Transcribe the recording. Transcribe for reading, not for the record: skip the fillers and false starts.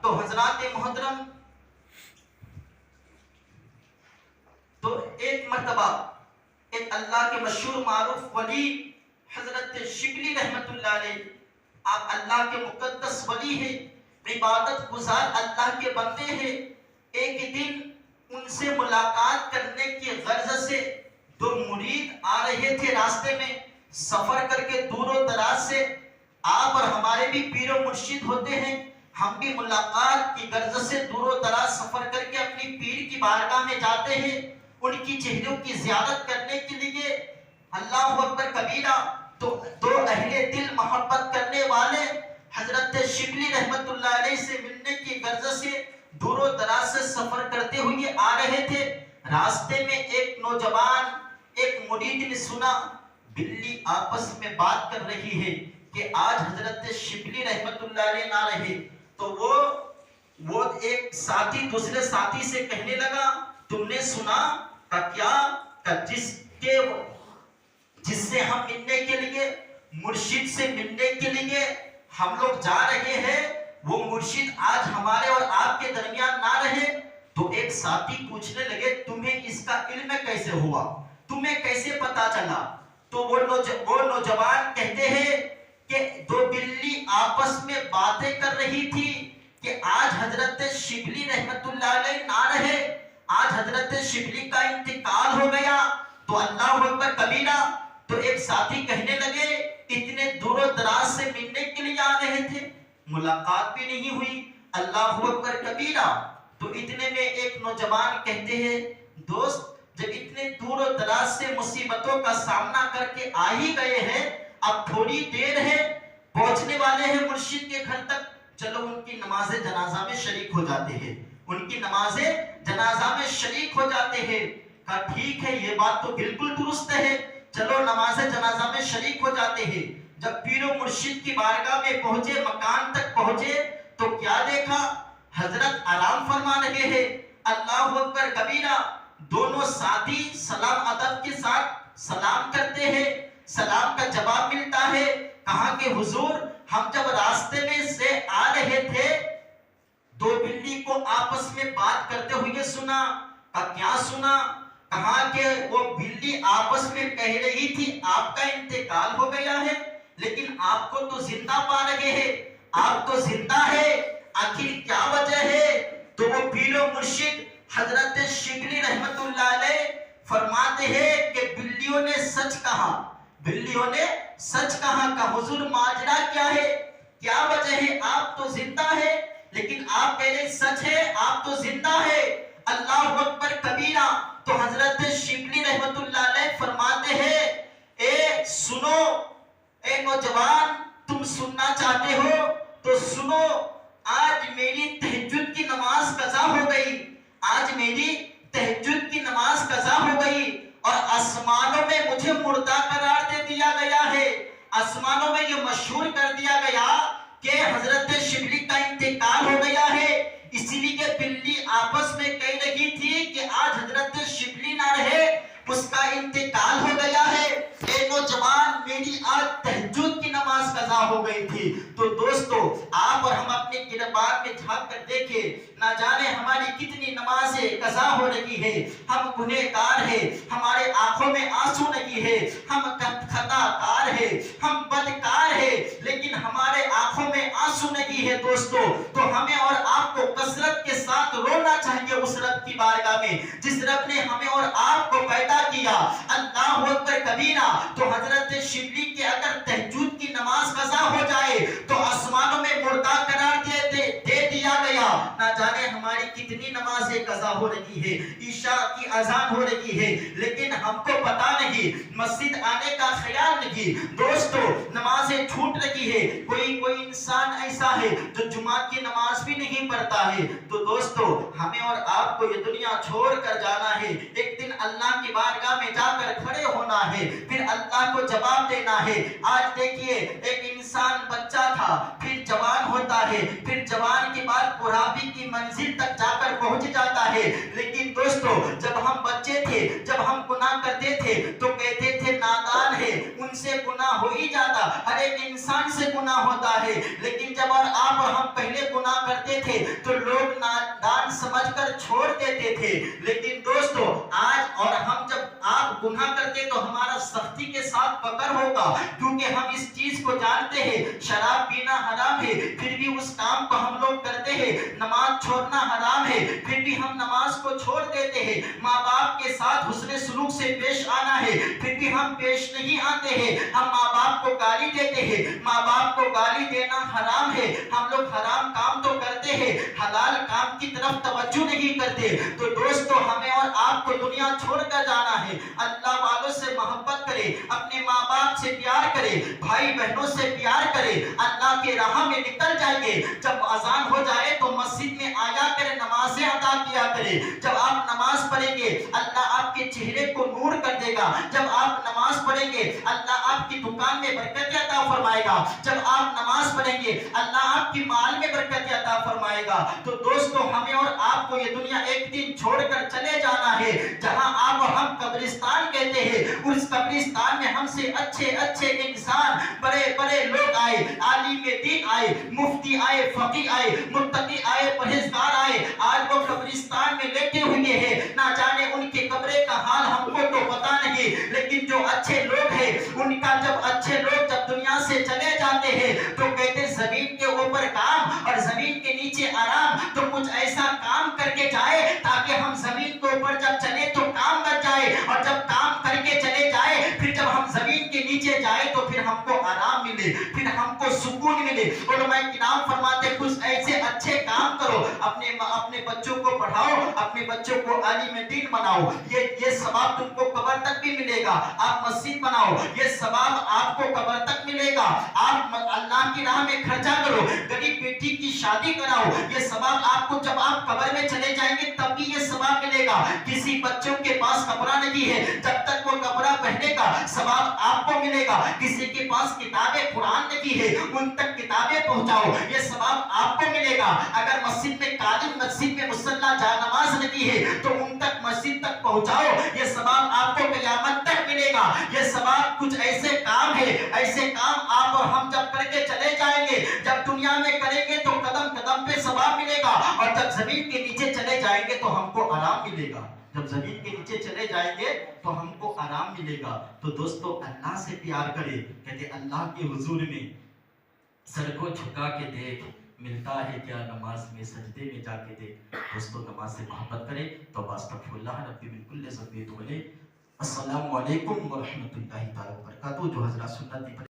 تو حضرات محترم، تو ایک مرتبہ ایک اللہ کے مشہور معروف ولی حضرت شبلی رحمت اللہ علیہ، آپ اللہ کے مقدس ولی ہیں، عبادت گزار اللہ کے بندے ہیں، ایک دن ان سے ملاقات کرنے کی غرض سے دو مرید آ رہے تھے راستے میں، سفر کر کے دور و دراز سے۔ آپ اور ہمارے بھی پیر و مرشد ہوتے ہیں، ہم بھی ملاقات کی غرض سے دور و دراز سفر کر کے اپنی پیر کی بارگاہ میں جاتے ہیں، ان کی چہروں کی زیارت کرنے کے لیے۔ اللہ اکبر کبیرہ، تو دو اہل دل محبت کرنے والے حضرت شبلی رحمت اللہ علیہ سے ملنے کی غرض سے دور و دراز سے سفر کرتے ہوئے آ رہے تھے۔ راستے میں ایک نوجوان، ایک مرید نے سنا بلی آپس میں بات کر رہی ہے کہ آج حضرت شبلی رحمت اللہ علیہ نہ رہے، تو وہ ایک ساتھی دوسرے ساتھی سے کہنے لگا تم نے سنا کہ کیا کہ جس سے ہم ملنے کے لیے، مرشد سے ملنے کے لیے ہم لوگ جا رہے ہیں، وہ مرشد آج ہمارے اور آپ کے درمیان نہ رہے۔ تو ایک ساتھی پوچھنے لگے تمہیں اس کا علم کیسے ہوا، تمہیں کیسے پتا چلا؟ تو وہ نوجوان کہتے ہیں کہ دو بلی آپس میں باتیں کر رہی تھی کہ آج حضرت شبلی رحمت اللہ علیہ نہ رہے، آج حضرت شبلی کا انتقال ہو گیا۔ تو اللہ اکبر کبیرہ، تو ایک ساتھی کہنے لگے اتنے دور و دراز سے ملنے کے لیے آ رہے تھے، ملاقات بھی نہیں ہوئی، اللہ اکبر کبیرہ۔ تو اتنے میں ایک نوجوان کہتے ہیں دوست، جب اتنے دور و دراز سے مصیبتوں کا سامنا کر کے آ ہی گئے ہیں، اب تھوڑی دیر ہے پہنچنے والے ہیں مرشد کے گھر تک، چلو ان کی نماز جنازہ میں شریک ہو جاتے ہیں، ان کی نماز جنازہ میں شریک ہو جاتے ہیں۔ کہا ٹھیک ہے، یہ بات تو بالکل درست ہے، چلو نماز جنازہ میں شریک ہو جاتے ہیں۔ جب پیر و مرشد کی بارگاہ میں پہنچے، مکان تک پہنچے، تو کیا دیکھا؟ حضرت آرام فرما رہے ہیں، اللہ اکبر کبیرہ۔ دونوں ساتھی سلام ادب کے ساتھ سلام کرتے ہیں، سلام کا جواب ملتا ہے۔ کہا کہ حضور، ہم جب راستے میں سے آ رہے تھے دو بلی کو آپس میں بات کرتے ہوئے سنا۔ کہا کیا سنا؟ کہا کہ وہ بلی آپس میں کہہ رہی تھی آپ کا انتقال ہو گیا ہے، لیکن آپ کو تو زندہ پا رہے ہیں، آپ تو زندہ ہے، آخر کیا وجہ ہے؟ تو وہ پیر و مرشد حضرت شبلی رحمت اللہ علیہ فرماتے ہیں کہ بلیوں نے سچ کہا، بلیوں نے سچ کہا کہ حضور ماجرا کیا ہے، کیا وجہ ہے؟ آپ تو زندہ ہے، لیکن آپ کہہ رہے سچ ہے، آپ تو زندہ ہے، اللہ اکبر کبیرہ۔ تو حضرت شبلی رحمت اللہ علیہ فرماتے ہیں اے سنو، اے نوجوان، تم سننا چاہتے ہو تو سنو، آج میری تہجد کی نماز قضا ہو گئی، آج میری تہجد کی نماز قضا ہو گئی، اور آسمانوں میں مجھے مردہ قرار دے دیا گیا ہے، آسمانوں میں یہ مشہور کر دیا گیا کہ حضرت شبلی کا انتقال ہو گیا ہے۔ اسی لیے بلی آپس میں کہہ رہی تھی کہ آج حضرت شبلی نہ رہے، اس کا انتقال ہو گیا ہے۔ اے نوجوان، میری آج تہجد کی نماز قضا ہو گئی تھی۔ تو دوستو، آپ اور ہم اپنے کردار میں جھانک کر دیکھیں، نہ جانے ہماری کتنی نمازیں قضا ہو رہی ہے، ہم گنہگار ہیں، ہمارے آنکھوں میں آنسو نہیں ہے، ہم خطا کار ہیں، ہم بدکار ہیں، لیکن ہمارے آنکھوں میں آنسو نہیں ہے دوستو۔ تو ہمیں اور آپ کو کثرت کے ساتھ رونا چاہیے اس رب کی بارگاہ میں جس رب نے ہمیں اور آپ کو پیدا کیا، اللہ اکبر کبیرہ۔ تو حضرت شبلی کے اگر تہجد کی نماز قضا ہو جائے تو آسمانوں میں مردہ قرار دے دیا گیا، نہ جانے ہماری کتنی نمازیں قضا ہو رہی ہے، عشاء کی اذان ہو رہی ہے، لیکن ہم کو پتا نہیں، مسجد آنے کا خیال نہیں، دوستو نمازیں چھوٹ رہی ہے۔ کوئی انسان ایسا ہے جو جمعہ کی نماز بھی نہیں پڑھتا ہے۔ تو دوستو، ہمیں اور آپ کو یہ دنیا چھوڑ کر جانا ہے، ایک دن اللہ کی بارگاہ میں جا کر کھڑے ہونا ہے، پھر اللہ کو جواب دینا ہے۔ آج دیکھیے، ایک انسان بچہ تھا، پھر جوان ہوتا ہے، پھر جوان کے بعد بڑھاپے کی منزل تک جا کر پہنچ جاتا ہے، لیکن دوستو جب ہم بچے تھے، جب ہم گناہ کرتے تھے تو کہتے تھے نادان ہے، ان سے سے گناہ ہو ہی جاتا، ہر ایک انسان سے گناہ ہوتا ہے، لیکن جب اور آپ اور ہم پہلے گناہ کرتے تھے تو لوگ نادان سمجھ کر چھوڑ دیتے تھے، لیکن دوستو آج اور ہم جب آپ گناہ کرتے تو ہمارا سختی کے ساتھ پکڑ ہوگا، کیونکہ ہم اس چیز کو جانتے ہیں شراب پینا حرام ہے، پھر بھی اس کام کو ہم لوگ کرتے ہیں، نماز چھوڑنا حرام ہے، پھر بھی ہم نماز کو چھوڑ دیتے ہیں، ماں باپ کے ساتھ حسن سلوک سے پیش آنا ہے، پھر بھی ہم پیش نہیں آتے ہیں، ہم ماں باپ کو گالی دیتے ہیں، ماں باپ کو گالی دینا حرام ہے، ہم لوگ حرام کام تو کرتے ہیں، حلال کام کی طرف توجہ نہیں کرتے۔ تو دوستو ہمیں اور آپ کو دنیا چھوڑ کر جانا ہے، اللہ والوں سے محبت کرے، اپنے ماں باپ سے پیار کرے، بھائی بہنوں سے پیار کرے، اللہ کے راہ میں نکل جائیے، جب اذان ہو جائے تو مسجد میں آیا کرے، نمازیں ادا کیا کرے، جب آپ نماز پڑھیں گے اللہ آپ کے چہرے کو نور کر دے گا، جب آپ نماز پڑھیں گے اللہ آپ کی دکان میں برکت عطا فرمائے گا، جب آپ نماز پڑھیں گے اللہ آپ کی مال میں برکت عطا فرمائے گا۔ تو دوستو ہمیں اور آپ کو یہ دنیا ایک دن چھوڑ کر چلے جانا ہے، جہاں آپ اور ہم قبرستان کہتے ہیں، اس قبرستان میں ہم سے اچھے اچھے انسان، بڑے بڑے لوگ آئے، عالم دین آئے، مفتی آئے، فقیہ آئے، متقی آئے، پرہیزگار آئے، آج وہ قبرستان میں لیٹے ہوئے ہیں، نہ جانے ان کے قبرے کا حال ہم کو تو پتا نہیں، لیکن جو اچھے لوگ ہیں ان کا جب اچھے لوگ جب دنیا سے چلے جاتے ہیں تو کہتے زمین کے اوپر کام اور زمین کے نیچے آرام، تو کچھ ایسا کام کر کے جائے تاکہ ہم زمین کے اوپر جب چلے تو کام کر جائے، اور جب کام کر کے چلے جائے پھر جب ہم زمین کے نیچے جائے تو پھر ہم کو آرام ملے، پھر ہم کو سکون ملے۔ علماء کرام فرماتے کچھ ایسے اچھے کام کرو، اپنے بچوں کو پڑھاؤ، اپنے بچوں کو عالم دین بناؤ، یہ ثواب تم کو قبر تک بھی ملے گا۔ آپ مسجد بناؤ، یہ ثواب آپ کو قبر تک ملے گا۔ آپ اللہ کی راہ میں خرچہ کرو، غریب بیٹی کی شادی کراؤ، یہ ثواب آپ کو جب آپ قبر میں چلے جائیں گے تب بھی یہ ثواب ملے گا۔ کسی بچوں کے پاس کپڑا نہیں ہے، جب تک وہ کپڑا پہنے گا ثواب آپ کو ملے گا۔ کسی کے پاس کتابیں قرآن نہیں ہے، ان تک کتابیں پہنچاؤ، یہ ثواب آپ کو ملے گا۔ اگر مسجد میں قادم، مسجد میں مصلی جا نماز نہیں ہے تو ان تک مسجد تک پہنچاؤ، یہ ثواب آپ کو قیامت تک ملے گا۔ یہ ثواب کچھ ایسے کام ہے، ایسے کام آپ اور ہم جب کر کے چلے جائیں گے، جب دنیا میں کریں گے تو قدم قدم پہ ثواب ملے گا، اور جب زمین کے نیچے چلے جائیں گے تو ہم کو آرام ملے گا، جب زمین کے نیچے چلے جائیں گے تو ہم کو آرام ملے گا۔ تو دوستو اللہ سے پیار کرے، کہتے اللہ کے حضور میں سر کو جھکا کے دیکھ، ملتا ہے کیا نماز میں، سجدے میں جا کے دیکھ۔ دوستو نماز سے محبت کرے تو استغفر اللہ ربی من کل ذنب وتوب الیہ۔ السلام علیکم ورحمۃ اللہ تعالی وبرکاتہ۔ جو حضرات سنت